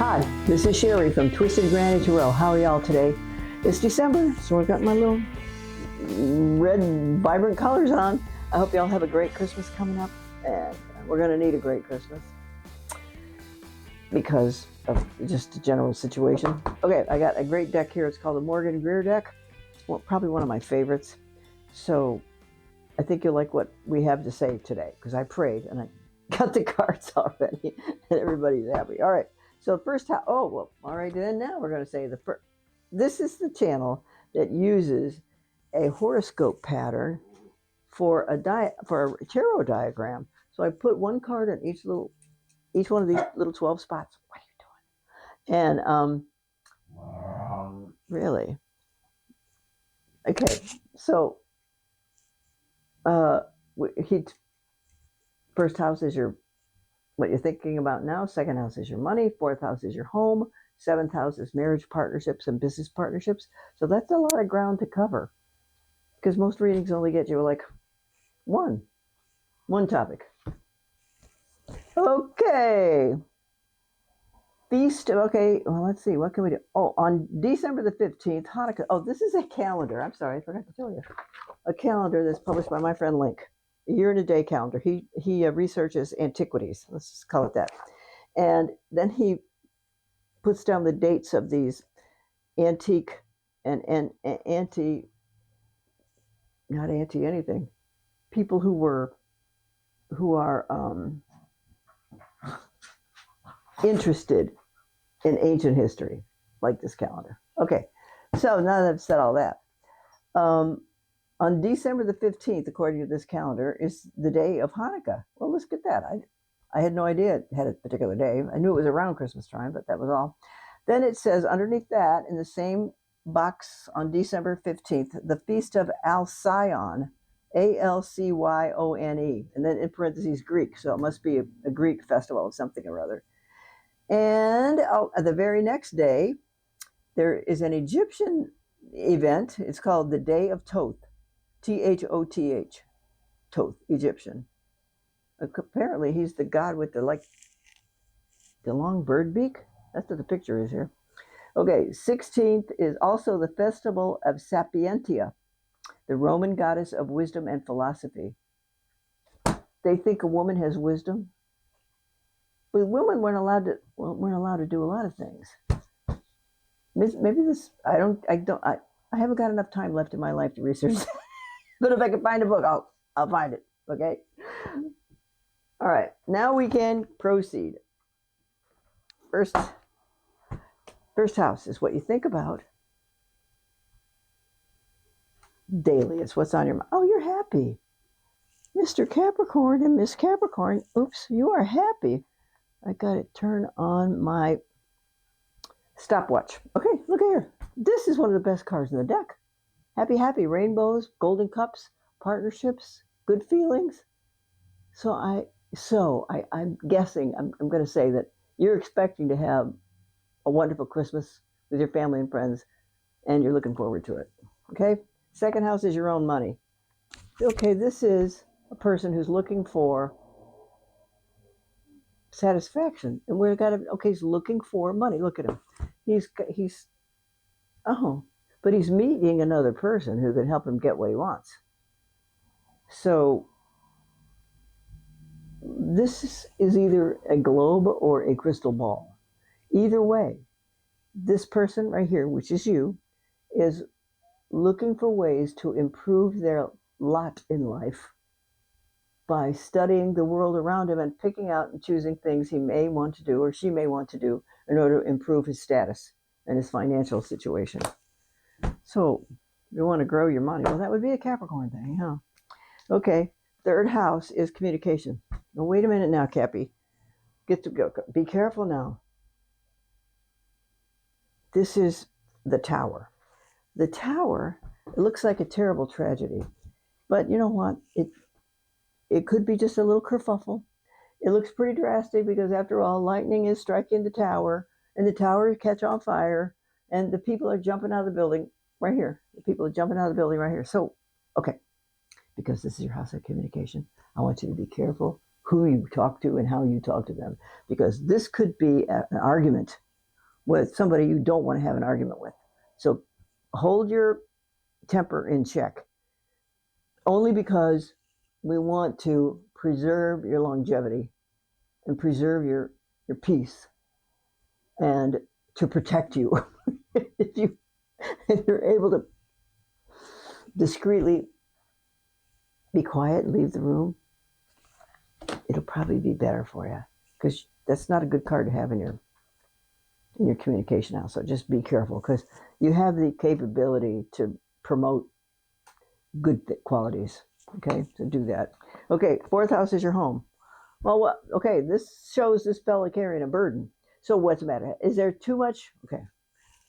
Hi, this is Sherry from Twisted Granny Tarot. How are y'all today? It's December, so I've got my little red, vibrant colors on. I hope y'all have a great Christmas coming up, and we're going to need a great Christmas because of just the general situation. Okay, I got a great deck here. It's called the Morgan Greer deck. Well, probably one of my favorites. So I think you'll like what we have to say today because I prayed and I got the cards already and everybody's happy. All right. So first, all right, then now we're going to say this is the channel that uses a horoscope pattern for a tarot diagram. So I put one card on each one of these little 12 spots. What are you doing? And really, okay. So first house is what you're thinking about now. Second house is your money. Fourth house is your home. Seventh house is marriage partnerships and business partnerships. So that's a lot of ground to cover because most readings only get you like one topic. Okay. Feast. Okay. Well, let's see. What can we do? Oh, on December the 15th, Hanukkah. Oh, this is a calendar. I'm sorry. I forgot to tell you. A calendar that's published by my friend Link. A year and a day calendar. He researches antiquities. Let's just call it that. And then he puts down the dates of these antique and not anti anything, people who are interested in ancient history, like this calendar. Okay, so now that I've said all that, on December the 15th, according to this calendar, is the day of Hanukkah. Well, let's get that. I had no idea it had a particular day. I knew it was around Christmas time, but that was all. Then it says underneath that, in the same box on December 15th, the Feast of Alcyon, Alcyone, and then in parentheses Greek, so it must be a Greek festival of something or other. And the very next day, there is an Egyptian event. It's called the Day of Thoth, Thoth, Thoth, Egyptian. Apparently, he's the god with the long bird beak. That's what the picture is here. Okay, 16th is also the festival of Sapientia, the Roman goddess of wisdom and philosophy. They think a woman has wisdom, but women weren't allowed to do a lot of things. Maybe this I haven't got enough time left in my life to research. But if I can find a book, I'll find it. Okay. All right. Now we can proceed. First house is what you think about daily. It's what's on your mind. Oh, you're happy. Mr. Capricorn and Miss Capricorn. Oops, you are happy. I got to turn on my stopwatch. Okay, look here. This is one of the best cards in the deck. Happy, happy, rainbows, golden cups, partnerships, good feelings. So I'm guessing, I'm going to say that you're expecting to have a wonderful Christmas with your family and friends, and you're looking forward to it. Okay? Second house is your own money. Okay, this is a person who's looking for satisfaction. And he's looking for money. Look at him. But he's meeting another person who can help him get what he wants. So this is either a globe or a crystal ball. Either way, this person right here, which is you, is looking for ways to improve their lot in life by studying the world around him and picking out and choosing things he may want to do or she may want to do in order to improve his status and his financial situation. So you want to grow your money. Well, that would be a Capricorn thing, huh? Okay, third house is communication. Now, wait a minute now, Cappy. Get to go. Be careful now. This is the Tower. The Tower, it looks like a terrible tragedy. But you know what? It could be just a little kerfuffle. It looks pretty drastic because, after all, lightning is striking the tower, and the tower catch on fire, and the people are jumping out of the building right here. The people are jumping out of the building right here. So, okay, because this is your house of communication, I want you to be careful who you talk to and how you talk to them, because this could be an argument with somebody you don't want to have an argument with. So hold your temper in check, only because we want to preserve your longevity and preserve your peace and to protect you. If you're able to discreetly be quiet and leave the room, it'll probably be better for you, because that's not a good card to have in your communication now. So just be careful, because you have the capability to promote good qualities. Okay, so do that. Okay, fourth house is your home. Well, okay, this shows this fella carrying a burden. So what's the matter? Is there too much? Okay,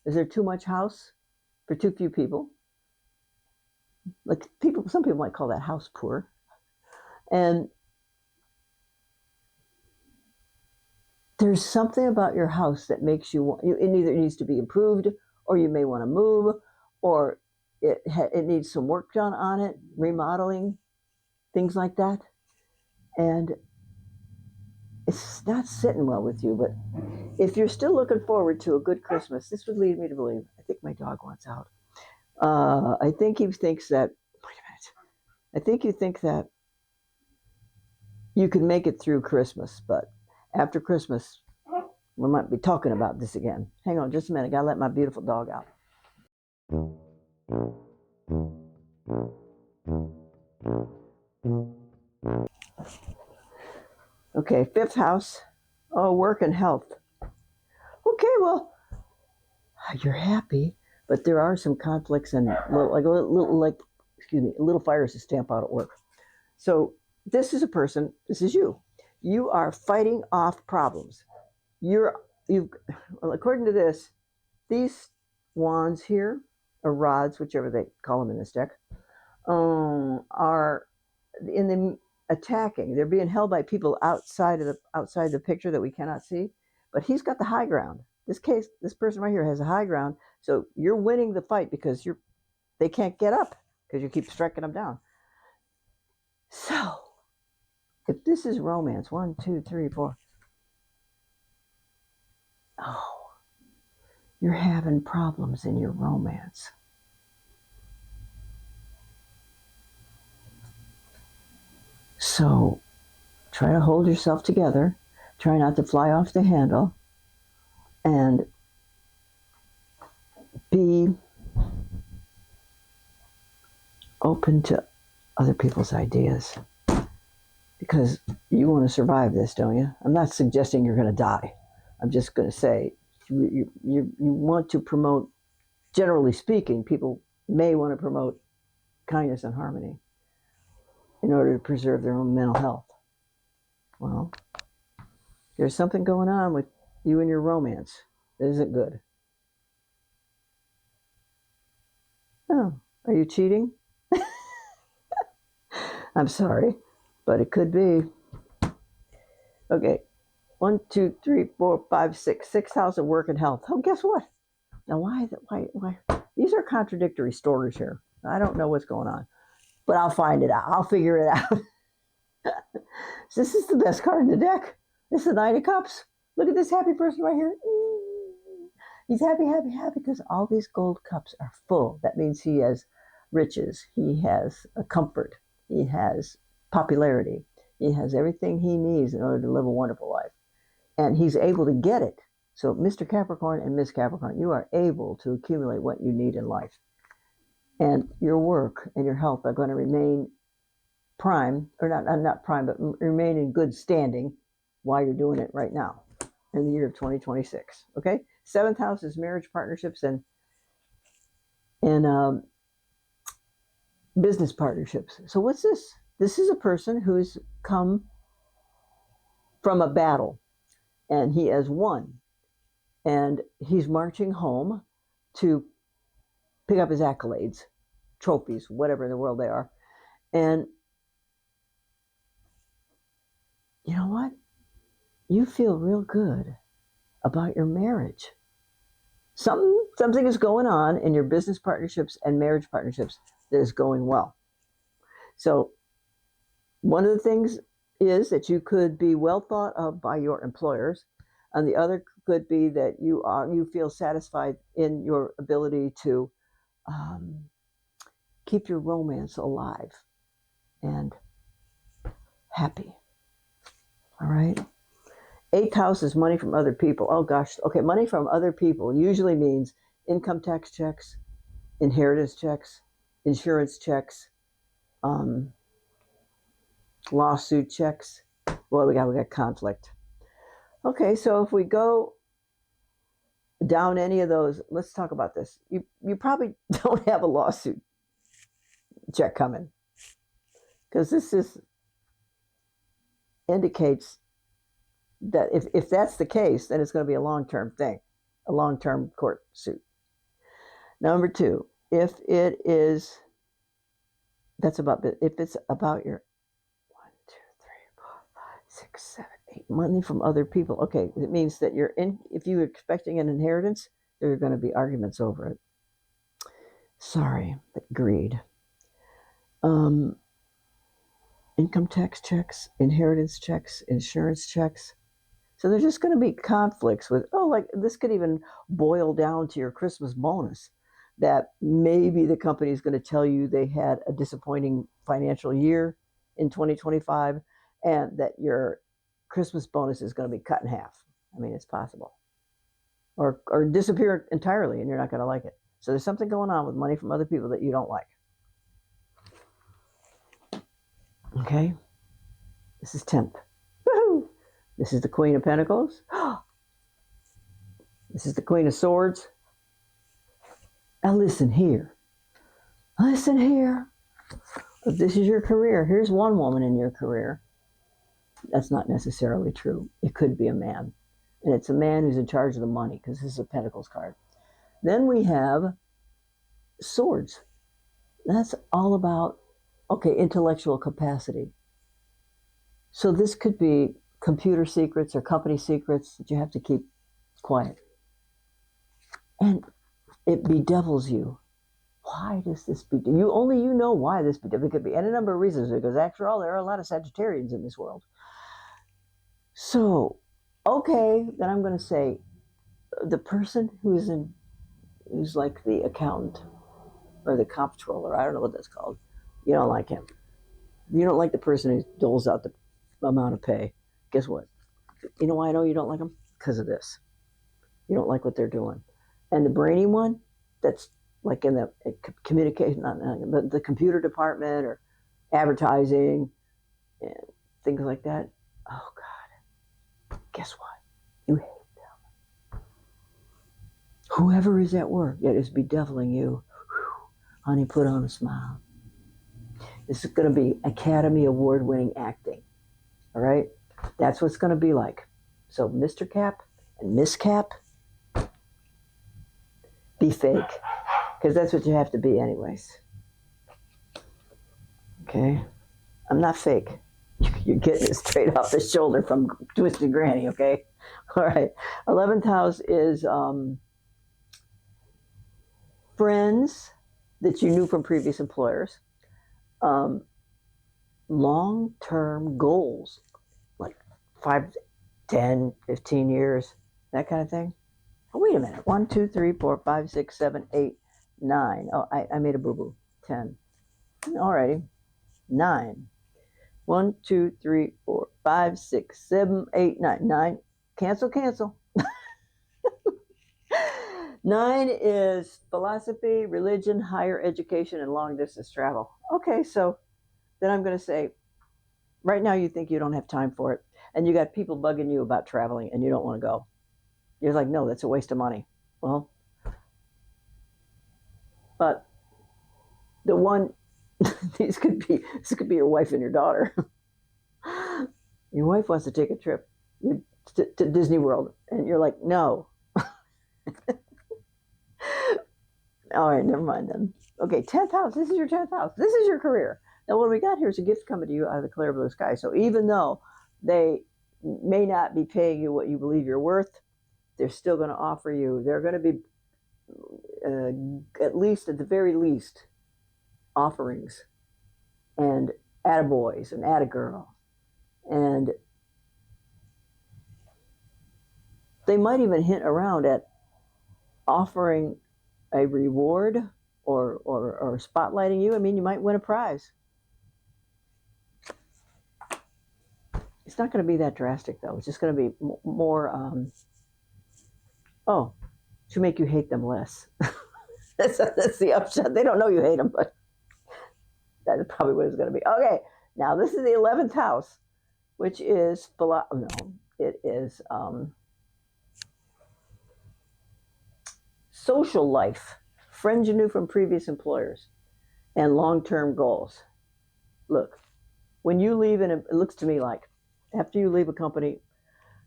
is there too much house for too few people? Like some people might call that house poor. And there's something about your house that makes you want, it either needs to be improved, or you may want to move, or it needs some work done on it, remodeling, things like that. And it's not sitting well with you. But if you're still looking forward to a good Christmas, this would lead me to believe, I think my dog wants out. I think he thinks that, wait a minute. I think you think that you can make it through Christmas, but after Christmas, we might be talking about this again. Hang on just a minute. I gotta let my beautiful dog out. Okay, fifth house. Oh, work and health. Okay, well, you're happy, but there are some conflicts and little fires to stamp out at work. So this is a person. This is you. You are fighting off problems. According to this, these wands here, or rods, whichever they call them in this deck, are in the attacking. They're being held by people outside the picture that we cannot see. But he's got the high ground. This person right here has a high ground. So you're winning the fight because they can't get up because you keep striking them down. So if this is romance, 1, 2, 3, 4. Oh, you're having problems in your romance. So try to hold yourself together. Try not to fly off the handle. And be open to other people's ideas. Because you want to survive this, don't you? I'm not suggesting you're going to die. I'm just going to say you want to promote, generally speaking, people may want to promote kindness and harmony in order to preserve their own mental health. Well, there's something going on with you and your romance that isn't good. Oh, are you cheating? I'm sorry, but it could be. Okay, 1, 2, 3, 4, 5, 6. Sixth house of work and health. Oh, guess what? Now, why? These are contradictory stories here. I don't know what's going on, but I'll find it out. I'll figure it out. This is the best card in the deck. This is the Knight of Cups. Look at this happy person right here. He's happy, happy, happy because all these gold cups are full. That means he has riches. He has a comfort. He has popularity. He has everything he needs in order to live a wonderful life. And he's able to get it. So Mr. Capricorn and Miss Capricorn, you are able to accumulate what you need in life. And your work and your health are going to remain prime, or not prime, but remain in good standing while you're doing it right now in the year of 2026. Okay? Seventh house is marriage, partnerships, and business partnerships. So what's this? This is a person who's come from a battle and he has won. And he's marching home to pick up his accolades, trophies, whatever in the world they are. And you know what? You feel real good about your marriage. Something is going on in your business partnerships and marriage partnerships that is going well. So one of the things is that you could be well thought of by your employers. On the other could be that you feel satisfied in your ability to keep your romance alive and happy. All right. Eighth house is money from other people. Oh gosh. Okay, money from other people usually means income tax checks, inheritance checks, insurance checks, um, lawsuit checks. Well, we got conflict. Okay, so if we go down any of those, let's talk about this. You probably don't have a lawsuit check coming, because this is indicates that if that's the case, then it's going to be a long-term thing, a long-term court suit. Number two, if it is, if it's about your 1, 2, 3, 4, 5, 6, 7, 8 money from other people. Okay, it means that if you're expecting an inheritance, there are going to be arguments over it. Sorry, but greed. Income tax checks, inheritance checks, insurance checks. So there's just going to be conflicts with, like this could even boil down to your Christmas bonus, that maybe the company is going to tell you they had a disappointing financial year in 2025 and that your Christmas bonus is going to be cut in half. I mean, it's possible. Or disappear entirely and you're not going to like it. So there's something going on with money from other people that you don't like. Okay? This is 10th. Woohoo! This is the Queen of Pentacles. This is the Queen of Swords. Now listen here. Listen here. If this is your career, here's one woman in your career. That's not necessarily true. It could be a man. And it's a man who's in charge of the money, because this is a Pentacles card. Then we have Swords. That's all about, intellectual capacity. So this could be computer secrets or company secrets that you have to keep quiet. And it bedevils you. Why does this bedevil you? Only you know why this bedevils. It could be any number of reasons, because after all, there are a lot of Sagittarians in this world. So, then I'm going to say the person who's like the accountant or the comptroller, I don't know what that's called. You don't like him. You don't like the person who doles out the amount of pay. Guess what? You know why I know you don't like them? Because of this. You don't like what they're doing. And the brainy one, that's like in the communication, but the computer department or advertising and things like that. Oh God, guess what? You hate them. Whoever is at work that is bedeviling you, honey, put on a smile. This is going to be Academy Award-winning acting. All right? That's what it's going to be like. So Mr. Cap and Miss Cap, be fake. Because that's what you have to be anyways. Okay? I'm not fake. You're getting it straight off the shoulder from Twisted Granny, okay? All right. 11th house is friends that you knew from previous employers. Long-term goals, like 5, 10, 15 years, that kind of thing. Oh, wait a minute. 1, 2, 3, 4, 5, 6, 7, 8, 9. Oh, I made a boo-boo. 10. Alrighty. 9. 1, 2, 3, 4, 5, 6, 7, 8, 9. 9. Cancel. 9 is philosophy, religion, higher education, and long-distance travel. Okay, so then I'm going to say, right now you think you don't have time for it, and you got people bugging you about traveling, and you don't want to go. You're like, no, that's a waste of money. Well, but the one, this could be your wife and your daughter. Your wife wants to take a trip to Disney World, and you're like, no. All right, never mind then. Okay, 10th house. This is your 10th house. This is your career. Now, what we got here is a gift coming to you out of the clear blue sky. So even though they may not be paying you what you believe you're worth, they're still going to offer you. They're going to be, at the very least, offerings and attaboys and attagirl. And They might even hint around at offering a reward or spotlighting you. I mean, you might win a prize. It's not going to be that drastic, though. It's just going to be more, to make you hate them less. that's the upshot. They don't know you hate them, but that's probably what it's going to be. Okay, now this is the 11th house, which is, it is social life, friends you knew from previous employers, and long-term goals. Look, when you leave, and it looks to me like after you leave a company,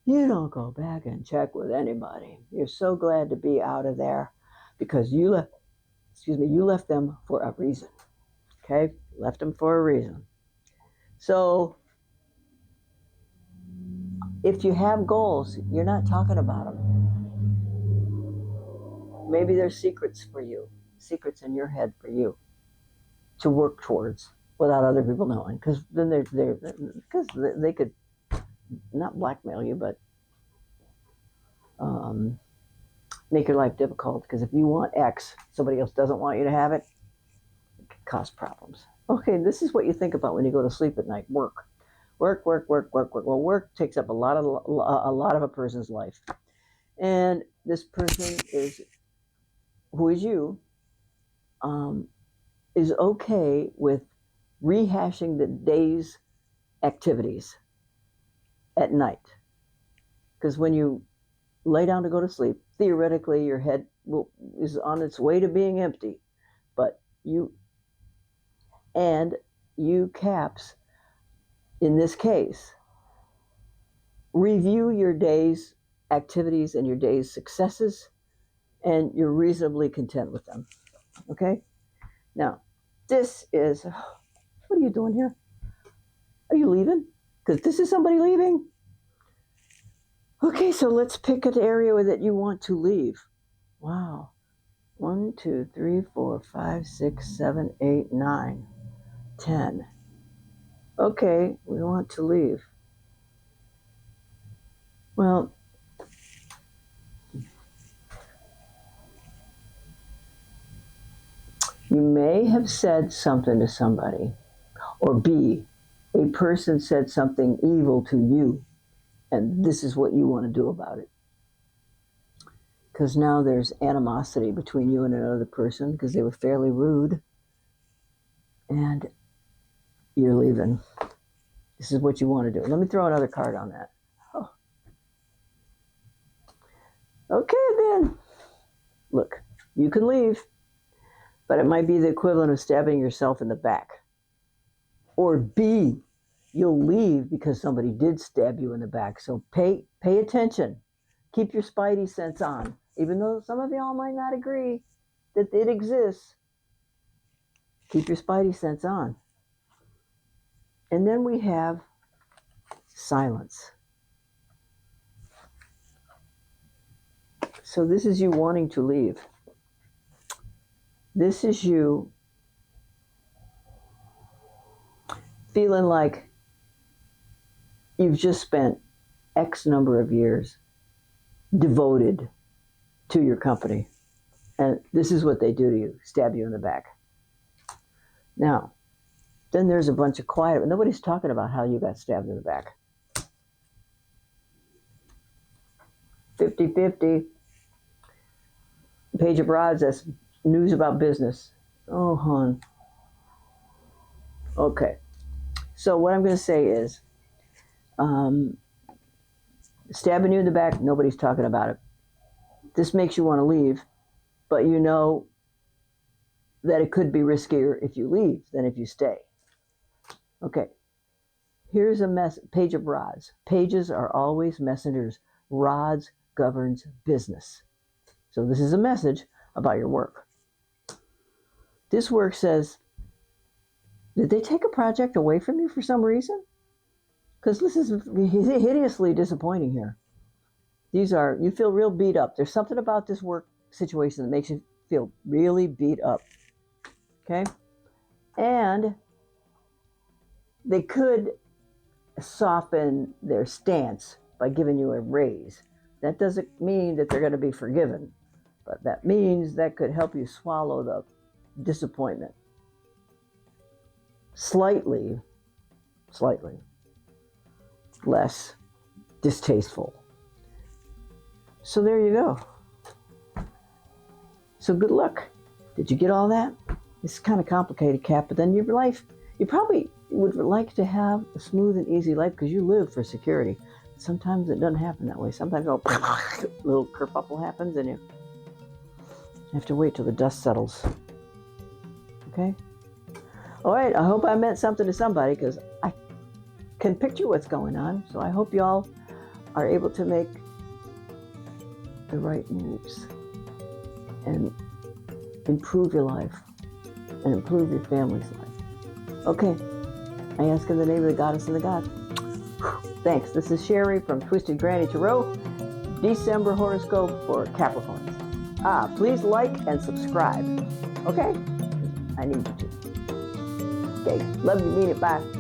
you don't go back and check with anybody. You're so glad to be out of there because you left them for a reason. Okay? Left them for a reason. So if you have goals, you're not talking about them. Maybe there's secrets for you, secrets in your head for you to work towards without other people knowing, because then they could not blackmail you, but make your life difficult. Because if you want X, somebody else doesn't want you to have it, it could cause problems. Okay, this is what you think about when you go to sleep at night. Work. Well, work takes up a lot of a person's life, and this person who is you, is okay with rehashing the day's activities at night. Because when you lay down to go to sleep, theoretically your head is on its way to being empty, but you caps, in this case, review your day's activities and your day's successes, and you're reasonably content with them. Okay? Now, this is, what are you doing here? Are you leaving? Because this is somebody leaving. Okay, so let's pick an area that you want to leave. Wow. 1, 2, 3, 4, 5, 6, 7, 8, 9, 10. Okay, we want to leave. Well, you may have said something to somebody, or B, a person said something evil to you, and this is what you want to do about it. Because now there's animosity between you and another person because they were fairly rude, and you're leaving. This is what you want to do. Let me throw another card on that. Oh. Okay, then. Look, you can leave, but it might be the equivalent of stabbing yourself in the back. Or B, you'll leave because somebody did stab you in the back. So pay attention. Keep your spidey sense on. Even though some of y'all might not agree that it exists, keep your spidey sense on. And then we have silence. So this is you wanting to leave. This is you feeling like you've just spent X number of years devoted to your company. And this is what they do to you, stab you in the back. Now, then there's a bunch of quiet, nobody's talking about how you got stabbed in the back. 50-50. Page of Rods, that's news about business. Oh, hon. Okay. So what I'm going to say is, stabbing you in the back, nobody's talking about it. This makes you want to leave, but you know that it could be riskier if you leave than if you stay. Okay. Here's a page of rods. Pages are always messengers. Rods governs business. So this is a message about your work. This work says, did they take a project away from you for some reason? Because this is hideously disappointing here. You feel real beat up. There's something about this work situation that makes you feel really beat up. Okay? And they could soften their stance by giving you a raise. That doesn't mean that they're going to be forgiven, but that means that could help you swallow the disappointment slightly less distasteful. So there you go. So good luck. Did you get all that? It's kind of complicated, Cap, but then your life, you probably would like to have a smooth and easy life because you live for security. Sometimes it doesn't happen that way. Sometimes a little kerfuffle happens and you have to wait till the dust settles. Okay? All right, I hope I meant something to somebody because I can picture what's going on. So I hope y'all are able to make the right moves and improve your life and improve your family's life. Okay, I ask in the name of the goddess and the god. Thanks. This is Sherry from Twisted Granny Tarot, December horoscope for Capricorns. Please like and subscribe. Okay? I need you to. Okay, love you, mean it, bye.